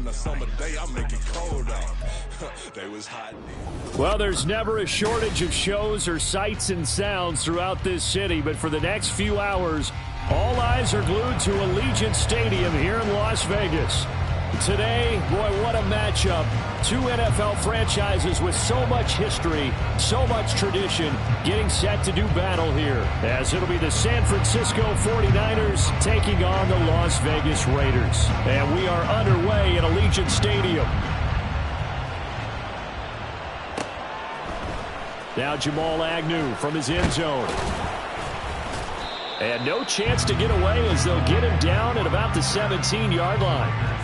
a summer day, I make it cold out. They was hot. Well, there's never a shortage of shows or sights and sounds throughout this city, but for the next few hours, all eyes are glued to Allegiant Stadium here in Las Vegas. Today, boy, what a matchup. Two NFL franchises with so much history, so much tradition, getting set to do battle here, as it'll be the San Francisco 49ers taking on the Las Vegas Raiders. And we are underway at Allegiant Stadium. Now Jamal Agnew from his end zone. And no chance to get away as they'll get him down at about the 17-yard line.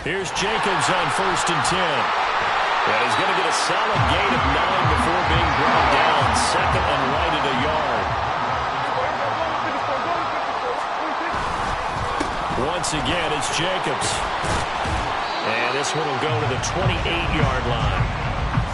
Here's Jacobs on 1st and 10. And he's going to get a solid gain of 9 before being brought down. Second and right at a yard. Once again, it's Jacobs. And this one will go to the 28-yard line.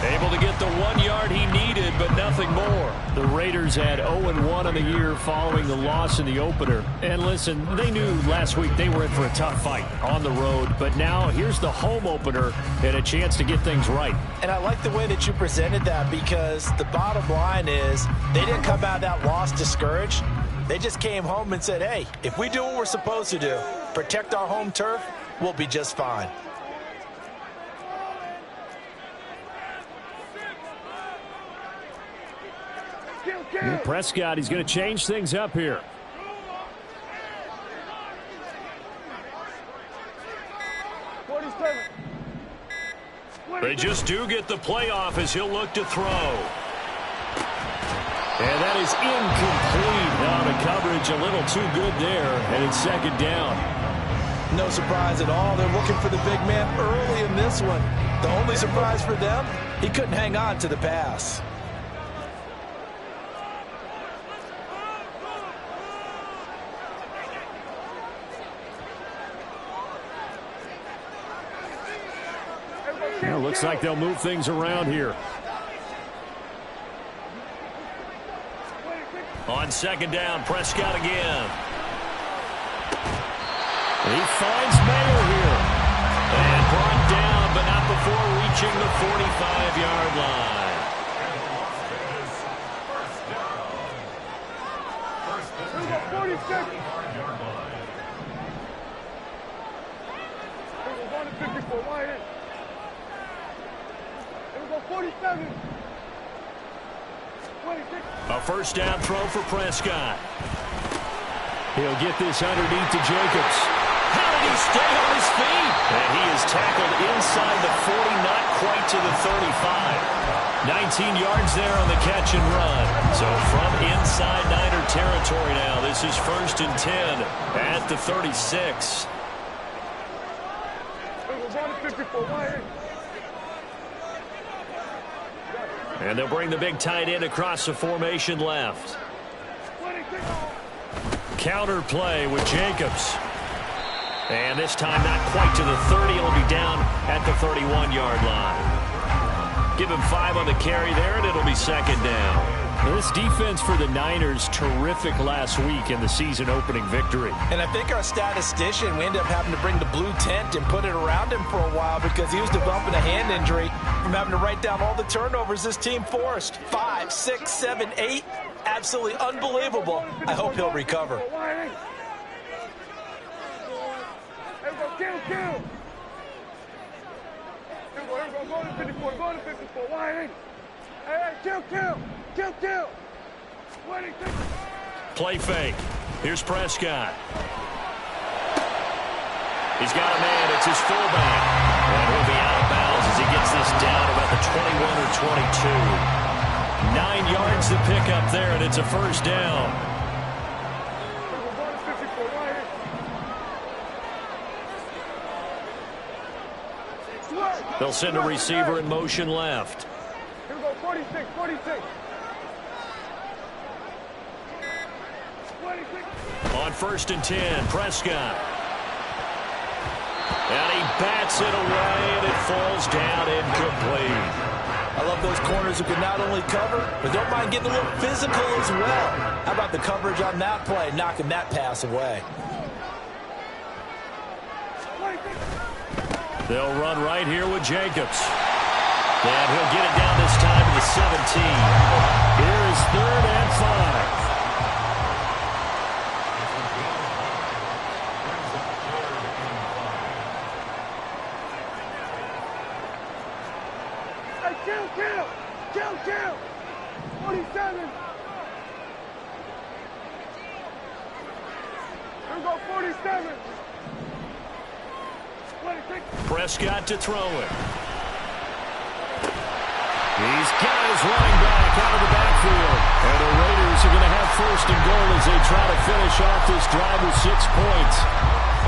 Able to get the 1 yard he needed, but nothing more. The Raiders had 0-1 on the year following the loss in the opener. And listen, they knew last week they were in for a tough fight on the road. But now here's the home opener and a chance to get things right. And I like the way that you presented that, because the bottom line is they didn't come out of that loss discouraged. They just came home and said, hey, if we do what we're supposed to do, protect our home turf, we'll be just fine. Prescott, he's going to change things up here. They just do get the playoff as he'll look to throw. And that is incomplete. Now the coverage a little too good there, and it's second down. No surprise at all. They're looking for the big man early in this one. The only surprise for them, he couldn't hang on to the pass. Well, looks like they'll move things around here. On second down, Prescott again. He finds Mayo here. And brought down, but not before reaching the 45-yard line. A first down throw for Prescott. He'll get this underneath to Jacobs. How did he stay on his feet? And he is tackled inside the 40, not quite to the 35. 19 yards there on the catch and run. So from inside Niner territory now, this is 1st and 10 at the 36. And they'll bring the big tight end across the formation left. Counter play with Jacobs. And this time not quite to the 30. It'll be down at the 31-yard line. Give him 5 on the carry there, and it'll be second down. This defense for the Niners, terrific last week in the season-opening victory. And I think our statistician, we ended up having to bring the blue tent and put it around him for a while because he was developing a hand injury from having to write down all the turnovers this team forced. 5, 6, 7, 8. Absolutely unbelievable. I hope he'll recover. Play fake. Here's Prescott. He's got a man. It's his fullback. And he'll be out of bounds as he gets this down about the 21 or 22. 9 yards to pick up there, and it's a first down. They'll send a receiver in motion left. Here we go, 46, 46. 26. On 1st and 10, Prescott. And he bats it away, and it falls down incomplete. I love those corners who can not only cover, but don't mind getting a little physical as well. How about the coverage on that play, knocking that pass away? They'll run right here with Jacobs. And he'll get it down this time to the 17. Here is 3rd and 5. Kill! 47. Here we go, 47. 26. Prescott to throw it. He's got his running back out of the backfield. And the Raiders are going to have 1st and goal as they try to finish off this drive with 6 points.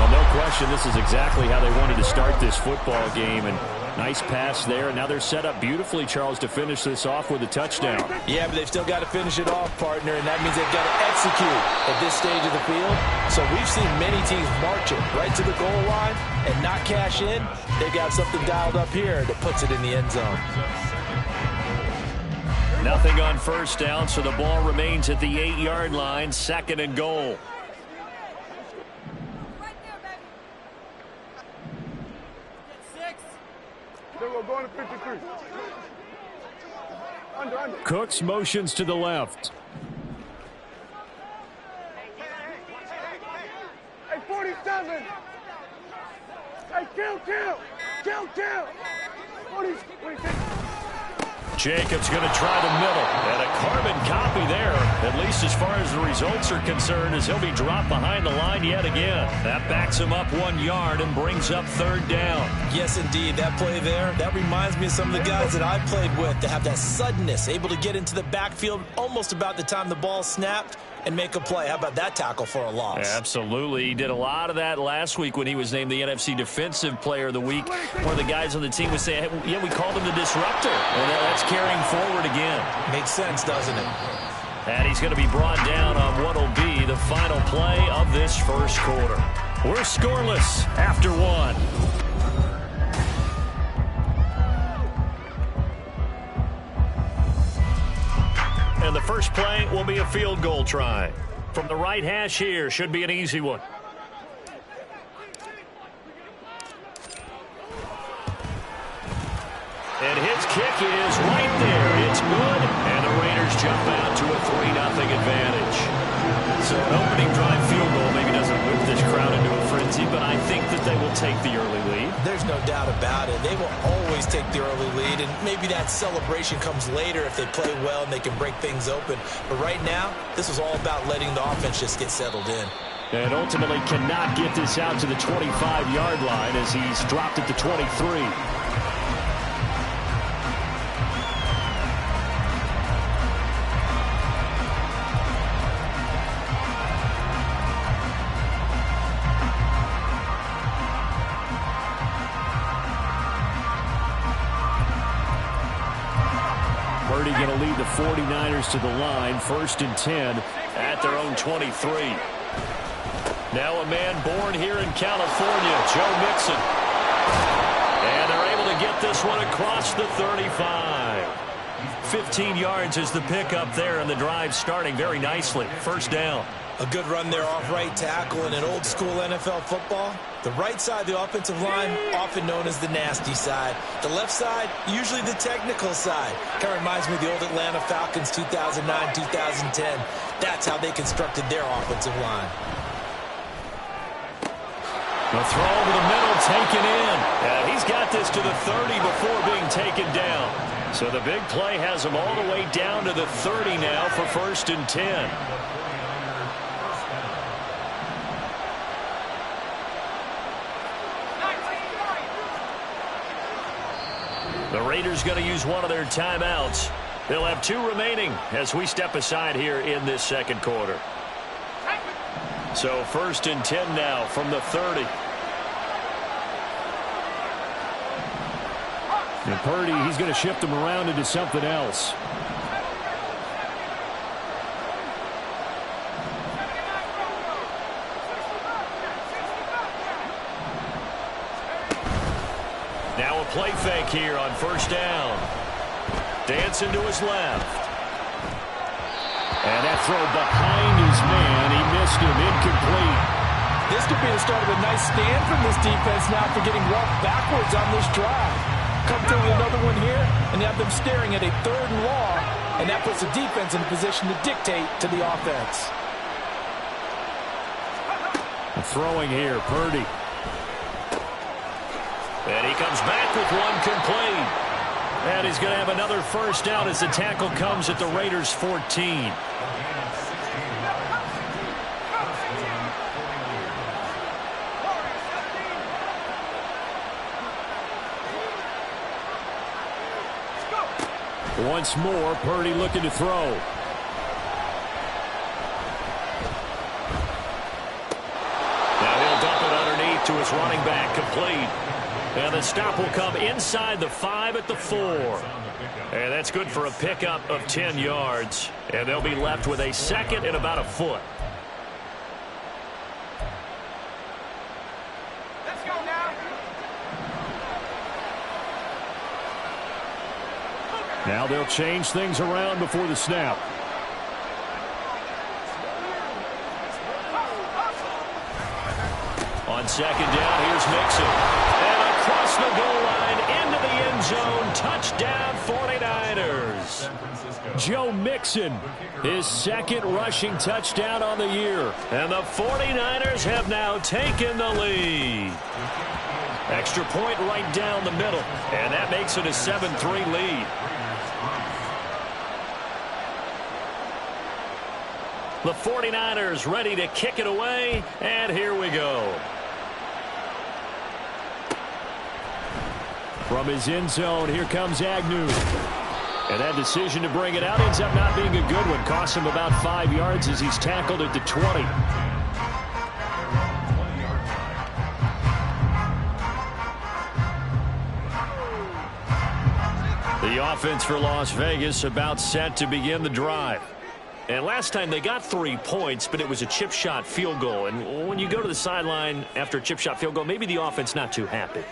Well, no question, this is exactly how they wanted to start this football game. And nice pass there. And now they're set up beautifully, Charles, to finish this off with a touchdown. Yeah, but they've still got to finish it off, partner, and that means they've got to execute at this stage of the field. So we've seen many teams march it right to the goal line and not cash in. They've got something dialed up here that puts it in the end zone. Nothing on 1st down, so the ball remains at the 8-yard line, 2nd and goal. Going to 53. Under. Cooks motions to the left. Hey, 47. Hey, kill. 46. Jacobs going to try the middle. And a carbon copy there, at least as far as the results are concerned, as he'll be dropped behind the line yet again. That backs him up 1 yard and brings up 3rd down. Yes, indeed. That play there, that reminds me of some of the guys that I played with that have that suddenness, able to get into the backfield almost about the time the ball snapped and make a play. How about that tackle for a loss? Absolutely. He did a lot of that last week when he was named the NFC Defensive Player of the Week. One of the guys on the team was saying, hey, yeah, we called him the disruptor. And that's carrying forward again. Makes sense, doesn't it? And he's going to be brought down on what will be the final play of this 1st quarter. We're scoreless after 1. And the first play will be a field goal try. From the right hash here, should be an easy one. And his kick is right there. It's good. And the Raiders jump out to a 3-0 advantage. So an opening drive field goal maybe doesn't whip this crowd into a frenzy, but I think that they will take the early lead. There's no doubt about it. They will always take the early lead, and maybe that celebration comes later if they play well and they can break things open. But right now, this was all about letting the offense just get settled in. And ultimately cannot get this out to the 25-yard line as he's dropped at the 23. Purdy going to lead the 49ers to the line, 1st and 10 at their own 23. Now a man born here in California, Joe Mixon. And they're able to get this one across the 35. 15 yards is the pickup there, and the drive starting very nicely. 1st down. A good run there off right tackle. In an old school NFL football, the right side of the offensive line, often known as the nasty side. The left side, usually the technical side. Kind of reminds me of the old Atlanta Falcons 2009, 2010. That's how they constructed their offensive line. The throw over the middle, taken in. He's got this to the 30 before being taken down. So the big play has him all the way down to the 30 now for 1st and 10. The Raiders going to use one of their timeouts. They'll have 2 remaining as we step aside here in this 2nd quarter. So 1st and 10 now from the 30. And Purdy, he's going to shift them around into something else. Now a play fake here on first down. Dancing to his left. And that throw behind his man. He missed him. Incomplete. This could be the start of a nice stand from this defense now for getting walked backwards on this drive. Come through with another one here and have them staring at a 3rd and long, and that puts the defense in a position to dictate to the offense. Throwing here, Purdy. And he comes back with one complete. And he's going to have another first down as the tackle comes at the Raiders' 14. Once more, Purdy looking to throw. Now he'll dump it underneath to his running back, complete. And the stop will come inside the 5 at the 4. And that's good for a pickup of 10 yards. And they'll be left with a 2nd and about a foot. Let's go now. Now they'll change things around before the snap. On 2nd down, here's Mixon. And across the goal line, into the end zone, touchdown 49ers. Joe Mixon, his 2nd rushing touchdown on the year. And the 49ers have now taken the lead. Extra point right down the middle. And that makes it a 7-3 lead. The 49ers ready to kick it away, and here we go. From his end zone, here comes Agnew. And that decision to bring it out ends up not being a good one. Costs him about 5 yards as he's tackled at the 20. The offense for Las Vegas about set to begin the drive. And last time they got 3 points, but it was a chip shot field goal. And when you go to the sideline after a chip shot field goal, maybe the offense not too happy.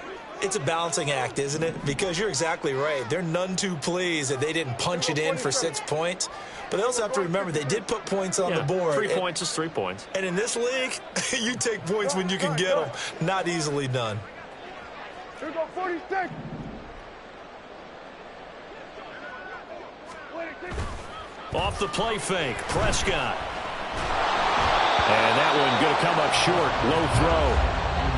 It's a balancing act, isn't it? Because you're exactly right. They're none too pleased that they didn't punch it in for 6 points. But they also have to remember they did put points on the board. 3 points is 3 points. And in this league, you take points when you can get them. Not easily done. Here we go, 46. Off the play fake, Prescott. And that one going to come up short. Low throw.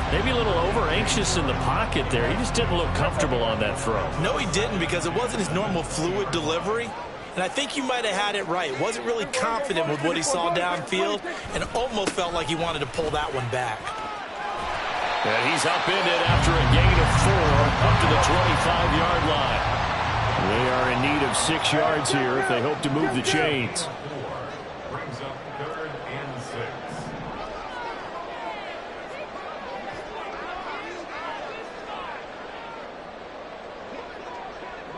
Maybe a little over-anxious in the pocket there. He just didn't look comfortable on that throw. No, he didn't, because it wasn't his normal fluid delivery. And I think you might have had it right. Wasn't really confident with what he saw downfield and almost felt like he wanted to pull that one back. And he's upended after a gain of 4 up to the 25-yard line. They are in need of 6 yards here if they hope to move the chains. Brings up 3rd and 6.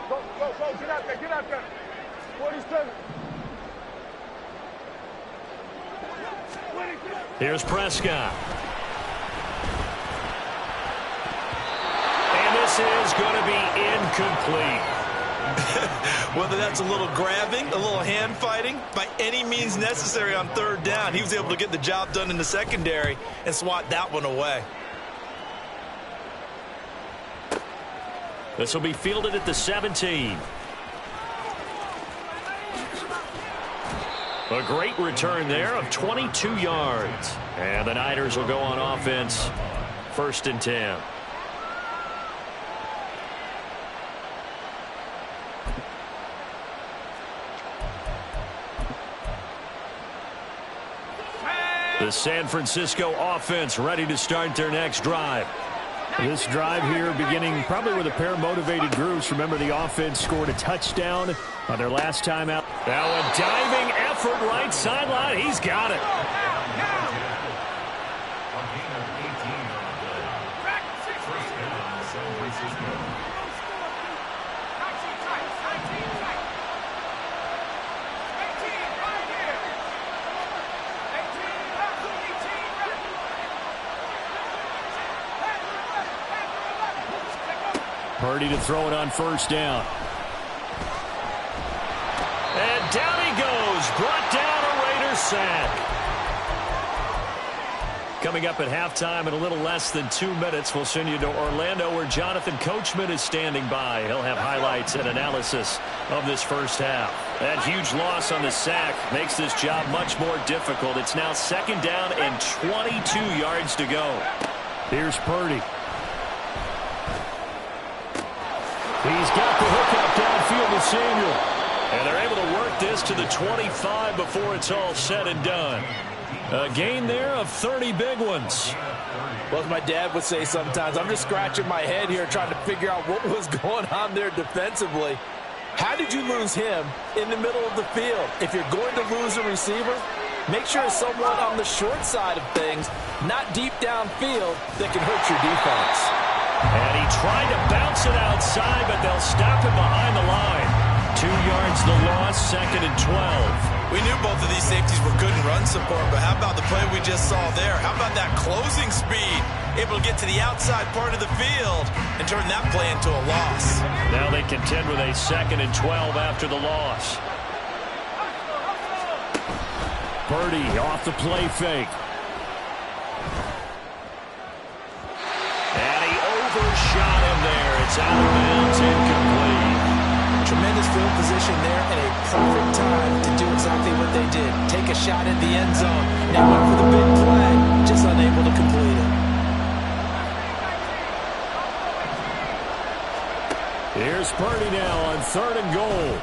Go, get out there. 47. Here's Prescott. And this is going to be incomplete. Whether that's a little grabbing, a little hand fighting, by any means necessary on 3rd down, he was able to get the job done in the secondary and swat that one away. This will be fielded at the 17. A great return there of 22 yards. And the Niners will go on offense, 1st and 10. The San Francisco offense ready to start their next drive. This drive here beginning probably with a pair of motivated groups. Remember, the offense scored a touchdown on their last time out. Now a diving effort right sideline. He's got it. Purdy to throw it on first down. And down he goes. Brought down a Raider sack. Coming up at halftime in a little less than 2 minutes, we'll send you to Orlando where Jonathan Coachman is standing by. He'll have highlights and analysis of this first half. That huge loss on the sack makes this job much more difficult. It's now second down and 22 yards to go. Here's Purdy. He's got the hook up downfield to Samuel. And they're able to work this to the 25 before it's all said and done. A gain there of 30 big ones. Well, as my dad would say sometimes, I'm just scratching my head here trying to figure out what was going on there defensively. How did you lose him in the middle of the field? If you're going to lose a receiver, make sure it's someone on the short side of things, not deep downfield, that can hurt your defense. And he tried to bounce it outside, but they'll stop him behind the line. 2 yards the loss, second and 12. We knew both of these safeties were good in run support, but how about the play we just saw there? How about that closing speed? Able to get to the outside part of the field and turn that play into a loss. Now they contend with a second and 12 after the loss. Purdy off the play fake. And he overshot him there. It's out of bounds, incomplete. Tremendous field position there and a perfect time to do exactly what they did. Take a shot at the end zone. They went for the big play, just unable to complete it. Here's Purdy now on third and goal.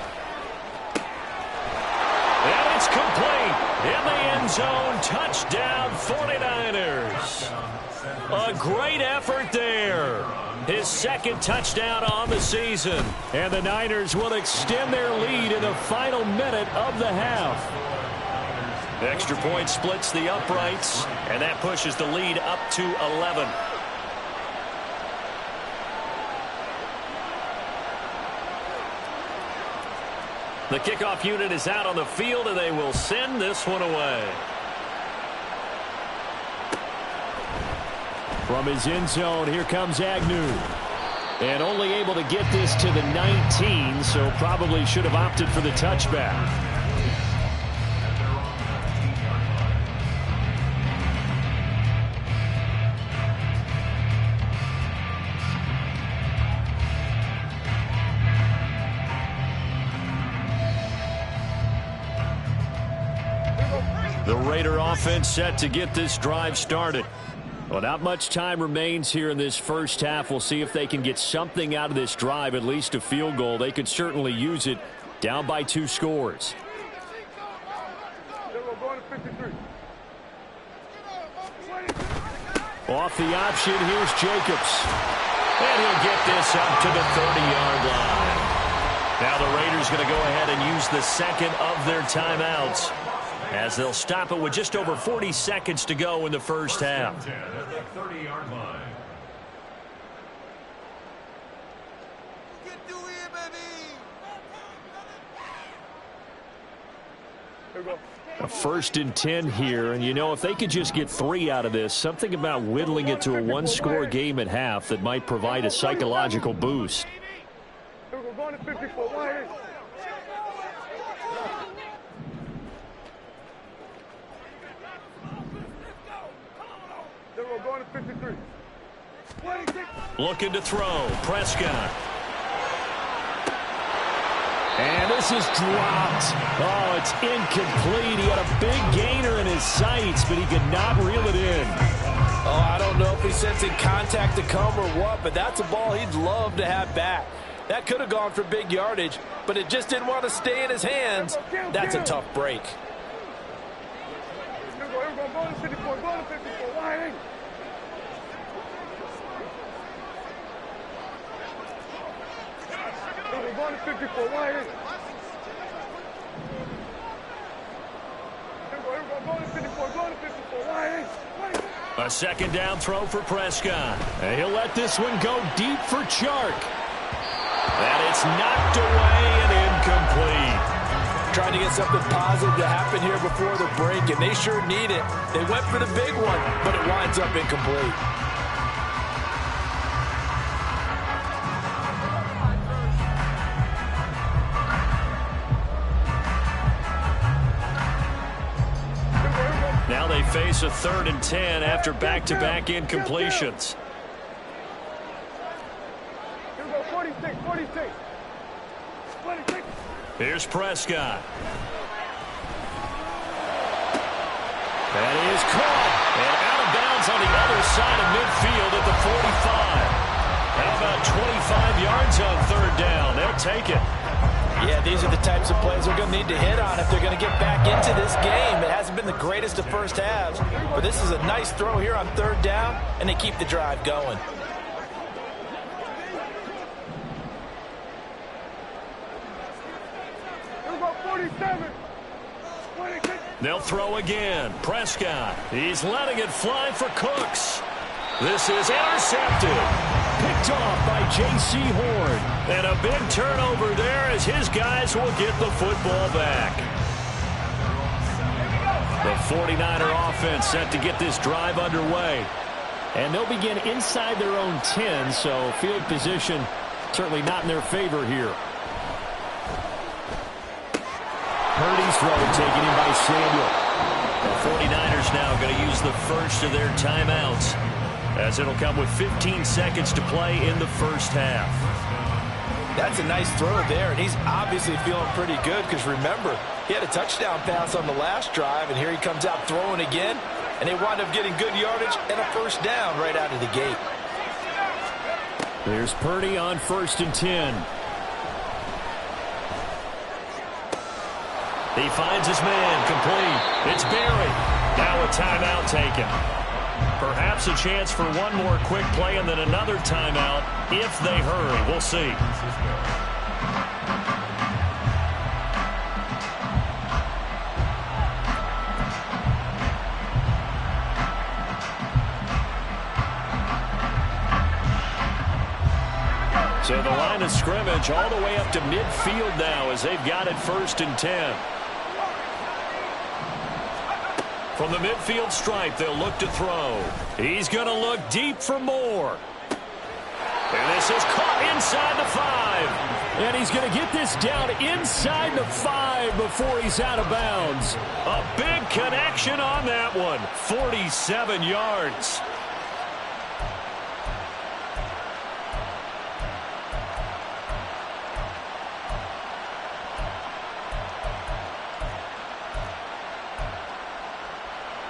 And it's complete. In the end zone, touchdown 49ers. A great effort there. His second touchdown on the season. And the Niners will extend their lead in the final minute of the half. Extra point splits the uprights, and that pushes the lead up to 11. The kickoff unit is out on the field, and they will send this one away. From his end zone, here comes Agnew. And only able to get this to the 19, so probably should have opted for the touchback. The Raider offense set to get this drive started. Well, not much time remains here in this first half. We'll see if they can get something out of this drive, at least a field goal. They could certainly use it, down by 2 scores. Off the option, here's Jacobs. And he'll get this up to the 30-yard line. Now the Raiders going to go ahead and use the second of their timeouts, as they'll stop it with just over 40 seconds to go in the first half. 10 at the 30-yard line. A 1st and 10 here, and you know, if they could just get 3 out of this, something about whittling it to a 1-score game at half that might provide a psychological boost. Looking to throw. Prescott. And this is dropped. Oh, it's incomplete. He had a big gainer in his sights, but he could not reel it in. Oh, I don't know if he's sensing contact to come or what, but that's a ball he'd love to have back. That could have gone for big yardage, but it just didn't want to stay in his hands. That's a tough break. A second down throw for Prescott. And he'll let this one go deep for Chark. And it's knocked away and incomplete. Trying to get something positive to happen here before the break, and they sure need it. They went for the big one, but it winds up incomplete. face a 3rd and 10 after back-to-back incompletions. Here we go, 46, 46. 46. Here's Prescott. That is caught. And out of bounds on the other side of midfield at the 45. How about 25 yards on 3rd down? They'll take it. Yeah, these are the types of plays they're going to need to hit on if they're going to get back into this game. It hasn't been the greatest of first halves, but this is a nice throw here on 3rd down, and they keep the drive going. Here we go, 47. 26. They'll throw again. Prescott. He's letting it fly for Cooks. This is intercepted. Picked off by J.C. Horn. And a big turnover there as his guys will get the football back. The 49er offense set to get this drive underway. And they'll begin inside their own 10, so field position certainly not in their favor here. Purdy's throw taken in by Samuel. The 49ers now going to use the first of their timeouts, as it'll come with 15 seconds to play in the first half. That's a nice throw there, and he's obviously feeling pretty good because, remember, he had a touchdown pass on the last drive, and here he comes out throwing again, and they wind up getting good yardage and a 1st down right out of the gate. There's Purdy on 1st and 10. He finds his man complete. It's Barry. Now a timeout taken. Perhaps a chance for one more quick play and then another timeout if they hurry. We'll see. So the line of scrimmage all the way up to midfield now as they've got it 1st and 10. From the midfield stripe, they'll look to throw. He's going to look deep for more. And this is caught inside the 5. And he's going to get this down inside the 5 before he's out of bounds. A big connection on that one. 47 yards.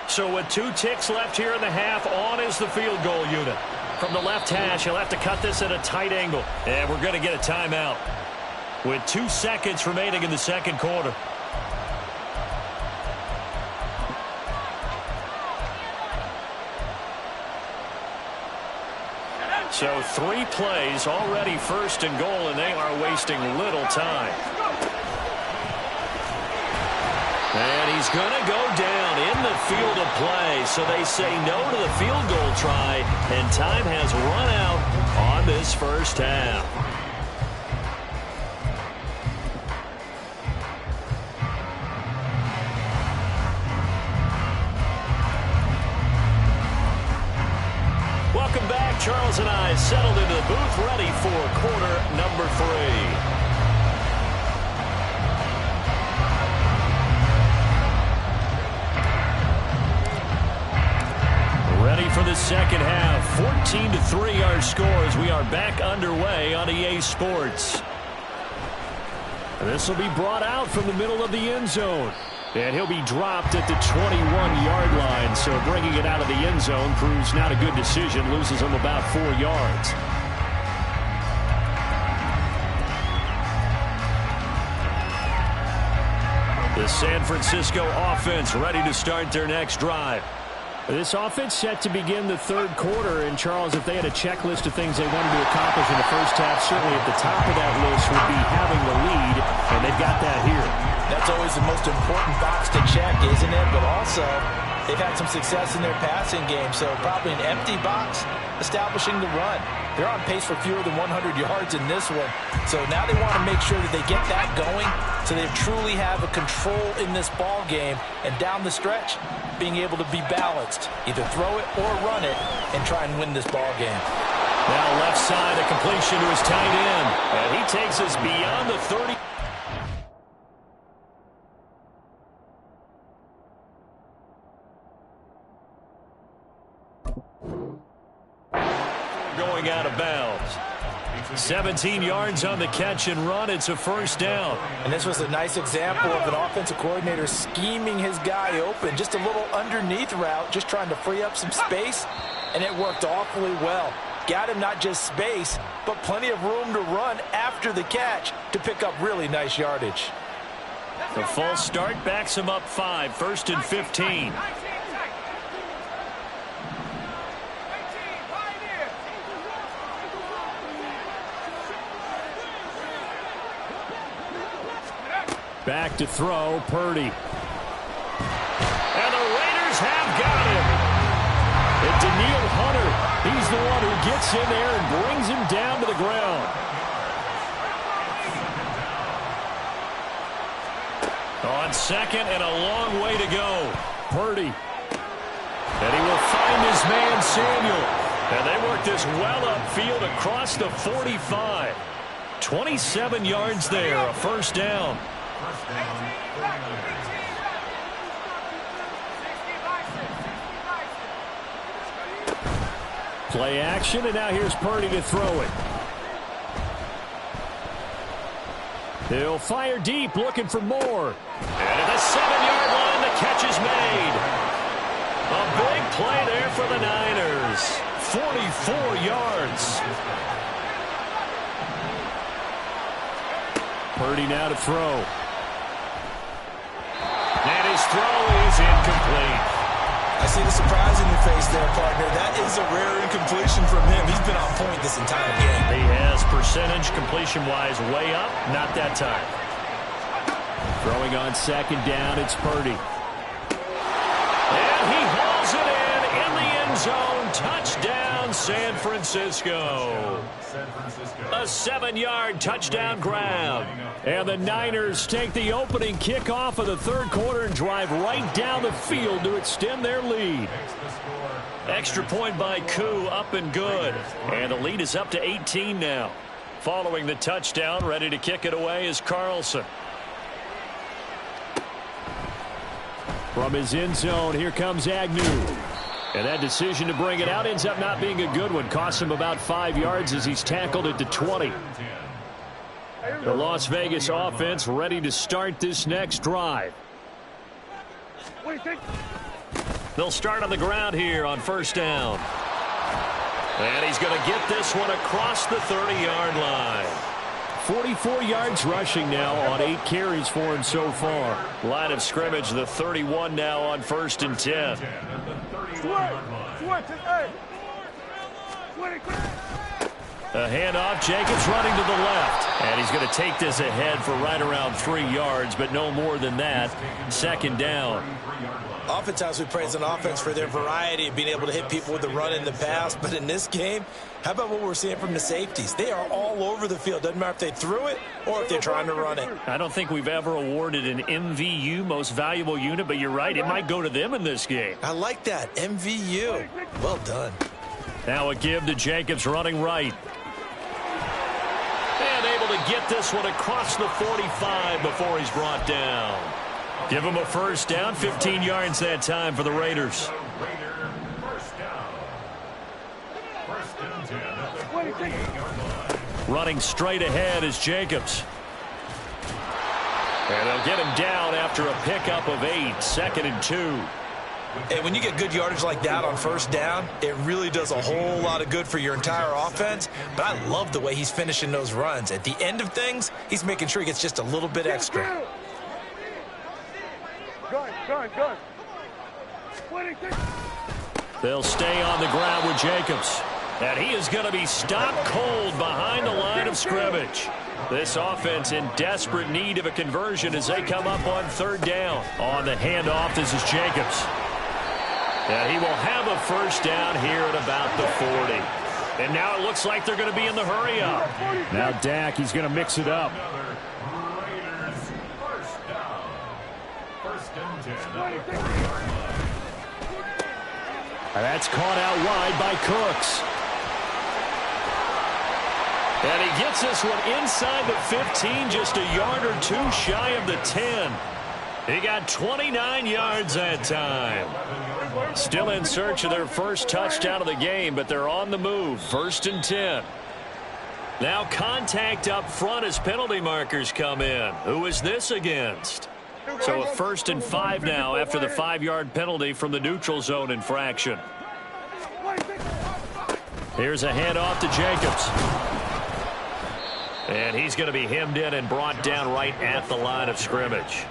So with 2 ticks left here in the half, on is the field goal unit. From the left hash, he'll have to cut this at a tight angle. And we're going to get a timeout with 2 seconds remaining in the 2nd quarter. So 3 plays, already 1st and goal, and they are wasting little time. And he's going to go down in the field of play. So they say no to the field goal try, and time has run out on this 1st half. Welcome back. Charles and I settled into the booth, ready for quarter number 3. Ready for the 2nd half. 14-3 our scores. We are back underway on EA Sports. This will be brought out from the middle of the end zone. And he'll be dropped at the 21-yard line. So bringing it out of the end zone proves not a good decision. Loses him about 4 yards. The San Francisco offense ready to start their next drive. This offense set to begin the 3rd quarter. And, Charles, if they had a checklist of things they wanted to accomplish in the first half, certainly at the top of that list would be having the lead, and they've got that here. That's always the most important box to check, isn't it? But also, they've had some success in their passing game, so probably an empty box establishing the run. They're on pace for fewer than 100 yards in this one. So now they want to make sure that they get that going so they truly have a control in this ball game. And down the stretch, being able to be balanced. Either throw it or run it and try and win this ball game. Now left side, a completion to his tight end. And he takes us beyond the 30. of bounds. 17 yards on the catch and run. It's a first down. And this was a nice example of an offensive coordinator scheming his guy open. Just a little underneath route, just trying to free up some space, and it worked awfully well. Got him not just space, but plenty of room to run after the catch to pick up really nice yardage. The false start backs him up 5, 1st and 15. Back to throw, Purdy. And the Raiders have got him. And Danielle Hunter, he's the one who gets in there and brings him down to the ground. On second and a long way to go. Purdy. And he will find his man Samuel. And they work this well upfield across the 45. 27 yards there, a first down. Play action, and now here's Purdy to throw it. He'll fire deep, looking for more. And at the 7-yard line, the catch is made. A big play there for the Niners. 44 yards. Purdy now to throw. And his throw is incomplete. I see the surprise in your face there, partner. That is a rare incompletion from him. He's been on point this entire game. He has percentage completion-wise way up. Not that time. Throwing on second down, it's Purdy. And he hauls it in the end zone. Touchdown, San Francisco. A 7-yard touchdown grab. And the Niners take the opening kickoff of the third quarter and drive right down the field to extend their lead. Extra point by Koo, up and good. And the lead is up to 18 now. Following the touchdown, ready to kick it away is Carlson. From his end zone, here comes Agnew. And that decision to bring it out ends up not being a good one. Costs him about 5 yards as he's tackled at the 20. The Las Vegas offense ready to start this next drive. They'll start on the ground here on first down. And he's going to get this one across the 30-yard line. 44 yards rushing now on 8 carries for him so far. Line of scrimmage, the 31 now on 1st and 10. A handoff, Jacobs running to the left. And he's going to take this ahead for right around 3 yards, but no more than that. Second down. Oftentimes we praise an offense for their variety of being able to hit people with the run in the pass. But in this game, how about what we're seeing from the safeties? They are all over the field. Doesn't matter if they threw it or if they're trying to run it. I don't think we've ever awarded an MVU, most valuable unit, but you're right. It might go to them in this game. I like that. MVU. Well done. Now a give to Jacobs running right. And able to get this one across the 45 before he's brought down. Give him a first down, 15 yards that time for the Raiders. Running straight ahead is Jacobs. And they'll get him down after a pickup of 8, 2nd and 2. And when you get good yardage like that on first down, it really does a whole lot of good for your entire offense. But I love the way he's finishing those runs. At the end of things, he's making sure he gets just a little bit extra. Gun. They'll stay on the ground with Jacobs. And he is going to be stopped cold behind the line of scrimmage. This offense in desperate need of a conversion as they come up on third down. On the handoff, this is Jacobs. And he will have a first down here at about the 40. And now it looks like they're going to be in the hurry up. Now Dak, he's going to mix it up. And that's caught out wide by Cooks. And he gets this one inside the 15, just a yard or two shy of the 10. He got 29 yards that time. Still in search of their first touchdown of the game, but they're on the move. 1st and 10. Now contact up front as penalty markers come in. Who is this against? So a 1st and 5 now after the 5-yard penalty from the neutral zone infraction. Here's a handoff to Jacobs. And he's going to be hemmed in and brought down right at the line of scrimmage.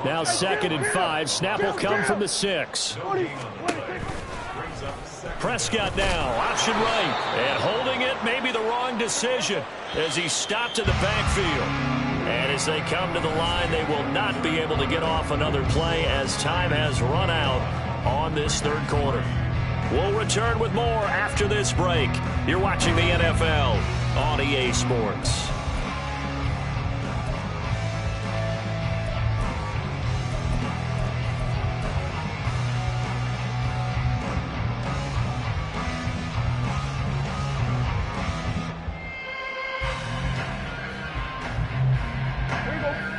Now 2nd and 5. Snap will come from the 6. Prescott now, option right. And holding it may be the wrong decision as he stopped in the backfield. And as they come to the line, they will not be able to get off another play as time has run out on this 3rd quarter. We'll return with more after this break. You're watching the NFL on EA Sports.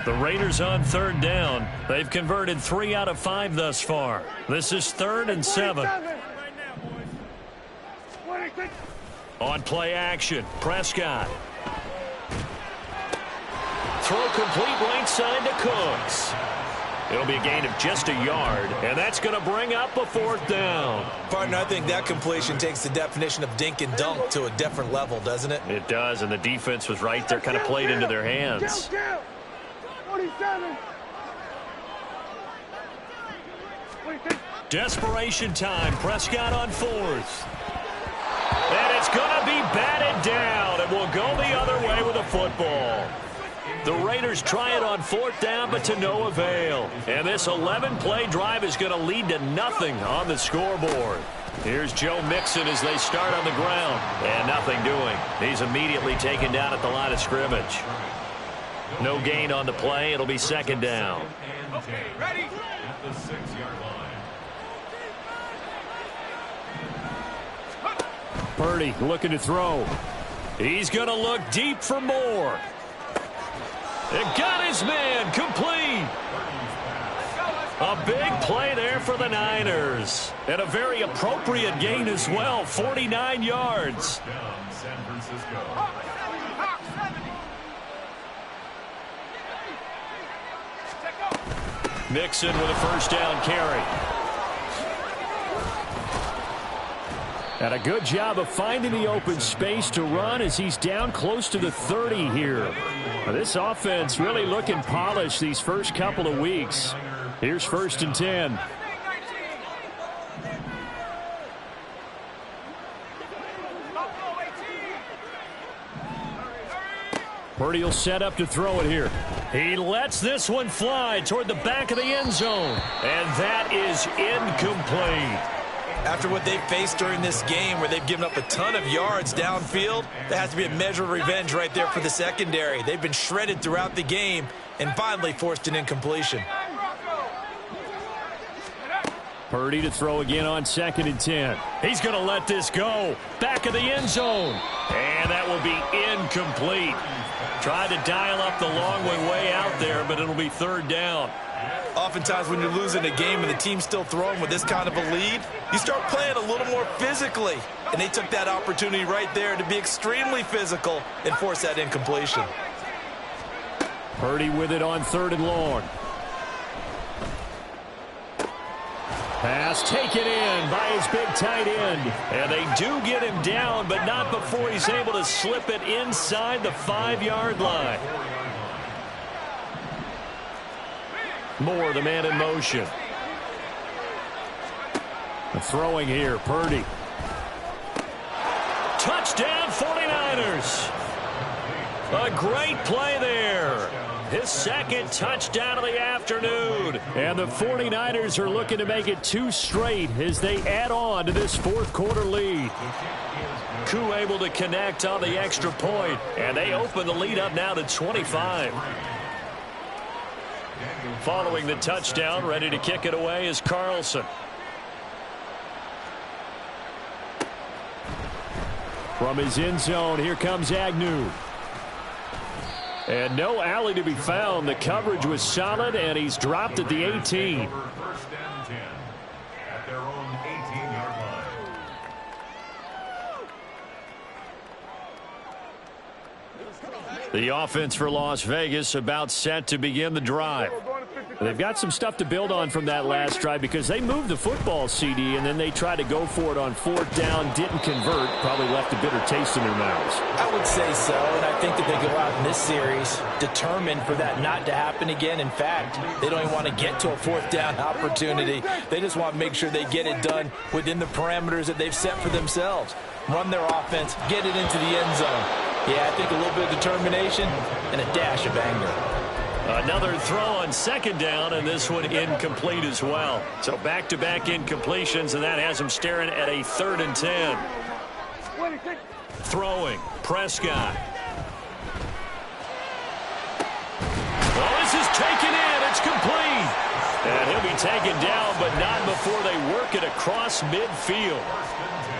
The Raiders on 3rd down. They've converted 3 out of 5 thus far. This is 3rd and 7. On play action, Prescott. Throw complete right side to Cooks. It'll be a gain of just a yard, and that's going to bring up a 4th down. Partner, I think that completion takes the definition of dink and dunk to a different level, doesn't it? It does, and the defense was right there, kind of played into their hands. 47. Desperation time. Prescott on 4th. And it's going to be batted down, and will go the other way with a football. The Raiders try it on 4th down, but to no avail. And this 11-play drive is going to lead to nothing on the scoreboard. Here's Joe Mixon as they start on the ground. And nothing doing. He's immediately taken down at the line of scrimmage. No gain on the play. It'll be 2nd down. Okay, ready? At the 6-yard line. Purdy looking to throw. He's going to look deep for more. It got his man complete. A big play there for the Niners. And a very appropriate gain as well. 49 yards. Down San Francisco. Mixon with a 1st down carry. And a good job of finding the open space to run as he's down close to the 30 here. Now, this offense really looking polished these first couple of weeks. Here's 1st and 10. Purdy will set up to throw it here. He lets this one fly toward the back of the end zone. And that is incomplete. After what they've faced during this game where they've given up a ton of yards downfield, that has to be a measure of revenge right there for the secondary. They've been shredded throughout the game and finally forced an incompletion. Purdy to throw again on 2nd and 10. He's going to let this go. Back of the end zone. And that will be incomplete. Tried to dial up the long way out there, but it'll be 3rd down. Oftentimes when you're losing a game and the team's still throwing with this kind of a lead, you start playing a little more physically. And they took that opportunity right there to be extremely physical and force that incompletion. Purdy with it on 3rd and long. Pass taken in by his big tight end. And they do get him down, but not before he's able to slip it inside the 5-yard line. Moore, the man in motion. The throwing here, Purdy. Touchdown, 49ers. A great play there. His 2nd touchdown of the afternoon. And the 49ers are looking to make it 2 straight as they add on to this 4th quarter lead. Koo able to connect on the extra point, and they open the lead up now to 25. Following the touchdown, ready to kick it away is Carlson. From his end zone, here comes Agnew. And no alley to be found. The coverage was solid, and he's dropped at the 18. First down 10 at their The offense for Las Vegas about set to begin the drive. They've got some stuff to build on from that last drive because they moved the football, CD, and then they tried to go for it on 4th down, didn't convert, probably left a bitter taste in their mouths. I would say so, and I think that they go out in this series determined for that not to happen again. In fact, they don't even want to get to a 4th down opportunity. They just want to make sure they get it done within the parameters that they've set for themselves. Run their offense, get it into the end zone. Yeah, I think a little bit of determination and a dash of anger. Another throw on 2nd down, and this one incomplete as well. So back-to-back incompletions, and that has them staring at a 3rd and 10. Throwing, Prescott. Well, this is taken in. It's complete. And he'll be taken down, but not before they work it across midfield.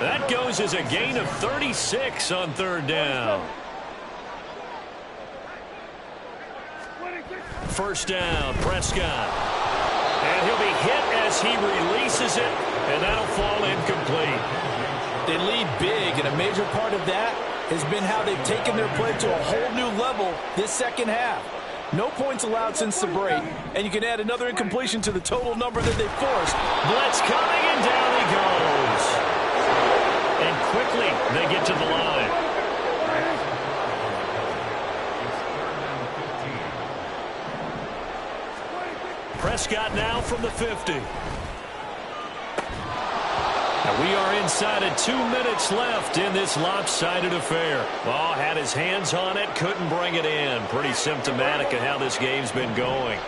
That goes as a gain of 36 on 3rd down. 1st down, Prescott. And he'll be hit as he releases it, and that'll fall incomplete. They lead big, and a major part of that has been how they've taken their play to a whole new level this second half. No points allowed since the break, and you can add another incompletion to the total number that they forced. Blitz coming, and down he goes. And quickly, they get to the line. Prescott now from the 50. And we are inside of 2 minutes left in this lopsided affair. Oh, had his hands on it, couldn't bring it in. Pretty symptomatic of how this game's been going.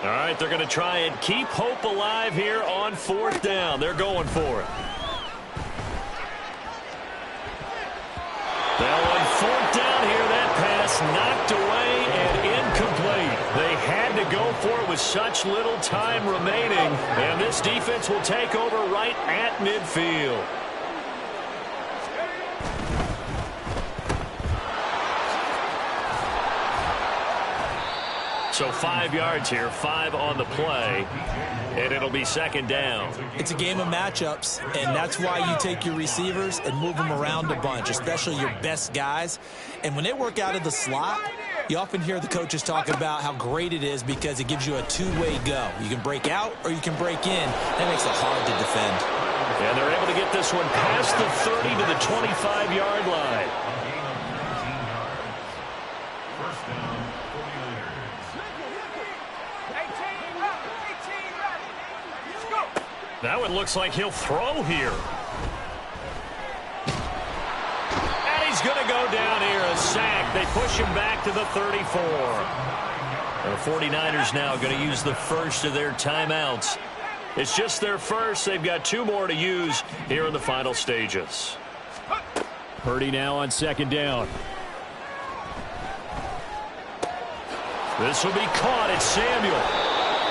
All right, they're going to try and keep hope alive here on 4th down. They're going for it. Now on 4th down here, that pass knocked away and incomplete. They had to go for it with such little time remaining, and this defense will take over right at midfield. So 5 yards here, 5 on the play, and it'll be 2nd down. It's a game of matchups, and that's why you take your receivers and move them around a bunch, especially your best guys. And when they work out of the slot, you often hear the coaches talk about how great it is because it gives you a two-way go. You can break out or you can break in. That makes it hard to defend. And they're able to get this one past the 30 to the 25-yard line. That one looks like he'll throw here. And he's going to go down here, a sack. They push him back to the 34. The 49ers now going to use the first of their timeouts. It's just their first. They've got 2 more to use here in the final stages. Purdy now on 2nd down. This will be caught. It's Samuel.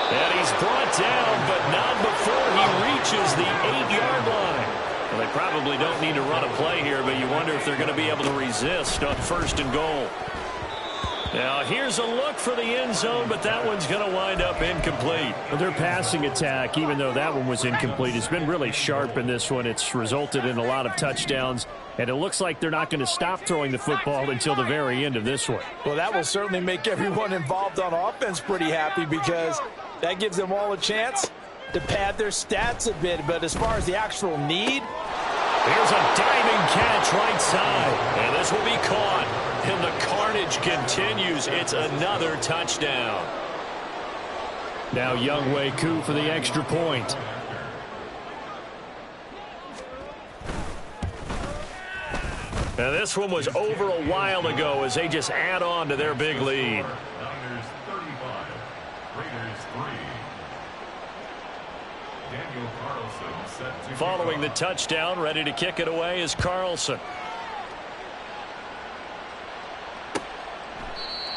And he's brought down, but not before he reaches the 8-yard line. Well, they probably don't need to run a play here, but you wonder if they're going to be able to resist on 1st and goal. Now, here's a look for the end zone, but that one's going to wind up incomplete. Well, their passing attack, even though that one was incomplete, has been really sharp in this one. It's resulted in a lot of touchdowns, and it looks like they're not going to stop throwing the football until the very end of this one. Well, that will certainly make everyone involved on offense pretty happy because that gives them all a chance to pad their stats a bit. But as far as the actual need, here's a diving catch right side. And this will be caught. And the carnage continues. It's another touchdown. Now Younghoe Koo for the extra point. Now this one was over a while ago as they just add on to their big lead. Niners 35, Raiders 3. Daniel Carlson set to Following the touchdown, ready to kick it away is Carlson.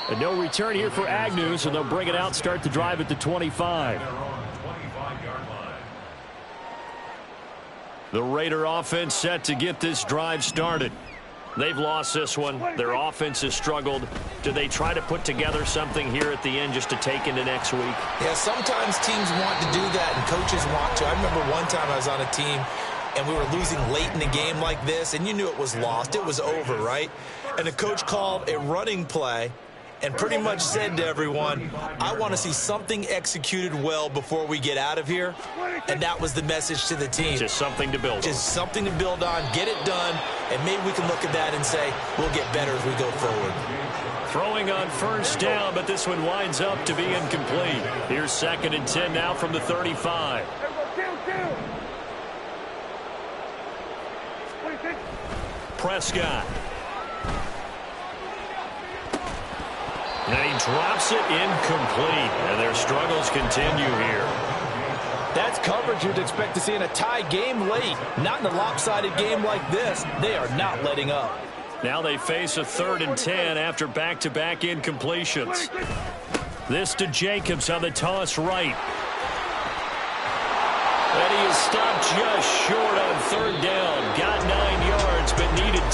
And no return here for Agnew, so they'll bring it out, start the drive at the 25. They're on 25-yard line. The Raider offense set to get this drive started. They've lost this one. Their offense has struggled. Do they try to put together something here at the end just to take into next week? yeah, sometimes teams want to do that and coaches want to. I remember one time I was on a team and we were losing late in the game like this, and you knew it was lost. It was over, right? and the coach called a running play and pretty much said to everyone, I want to see something executed well before we get out of here. And that was the message to the team. Just something to build on. Just something to build on, get it done, and maybe we can look at that and say, we'll get better as we go forward. Throwing on first down, but this one winds up to be incomplete. Here's 2nd and 10 now from the 35. Prescott. And he drops it incomplete. And their struggles continue here. That's coverage you'd expect to see in a tie game late. Not in a lopsided game like this. They are not letting up. Now they face a 3rd and 10 after back-to-back incompletions. This to Jacobs on the toss right. And he is stopped just short on 3rd down. Got 9 yards, but needed